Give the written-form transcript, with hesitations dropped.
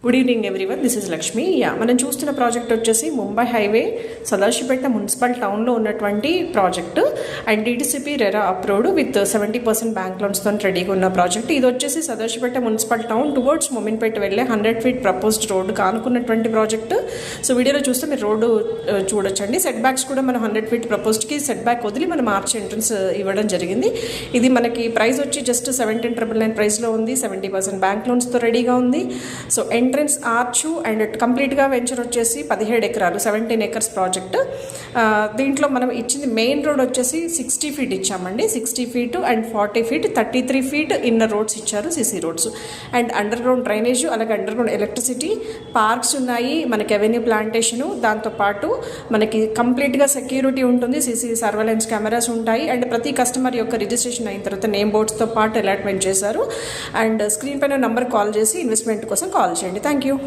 Good evening everyone, this is Lakshmi. మనం చూస్తున్న project వచ్చేసి ముంబై హైవే సదాశివపేట మున్సిపల్ టౌన్లో ఉన్నటువంటి project and DTCP RERA approved with 70% bank లోన్స్తో రెడీగా ఉన్న ప్రాజెక్ట్. ఇది వచ్చేసి Sadashivpet municipal town towards Mominpet వెళ్ళే 100 feet ప్రపోజ్డ్ రోడ్డు కానుకున్నటువంటి ప్రాజెక్టు. సో వీడియోలో చూస్తే మీరు రోడ్డు చూడొచ్చండి. సెట్ బ్యాక్స్ కూడా మనం 100 feet ప్రపోజ్డ్కి సెట్ బ్యాక్ వదిలి మనం ఆర్చ్ ఎంట్రన్స్ ఇవ్వడం జరిగింది. ఇది మనకి ప్రైస్ వచ్చి జస్ట్ 17,999 ప్రైస్లో ఉంది. 70% బ్యాంక్ లోన్స్తో రెడీగా ఉంది. సో ఎంట్రన్స్ ఆర్చ్ అండ్ కంప్లీట్గా వెంచర్ వచ్చేసి 17 ఎకరాలు 17 acres ప్రాజెక్ట్. దీంట్లో మనం ఇచ్చింది మెయిన్ రోడ్ వచ్చేసి 60 feet ఇచ్చామండి. 60 feet అండ్ 40 feet 33 feet ఇన్నర్ రోడ్స్ ఇచ్చారు, CC roads and underground drainage, అలాగే అండర్ గ్రౌండ్ ఎలక్ట్రిసిటీ, పార్క్స్ ఉన్నాయి, మనకి అవెన్యూ ప్లాంటేషను, దాంతోపాటు మనకి కంప్లీట్గా సెక్యూరిటీ ఉంటుంది, సిసి సర్వేలెన్స్ కెమెరాస్ ఉంటాయి అండ్ ప్రతి కస్టమర్ యొక్క రిజిస్ట్రేషన్ అయిన తర్వాత నేమ్ బోర్డ్స్తో పాటు అలాట్మెంట్ చేశారు. అండ్ స్క్రీన్ పైన నంబర్ కాల్ చేసి ఇన్వెస్ట్మెంట్ కోసం కాల్ చేయండి. Thank you.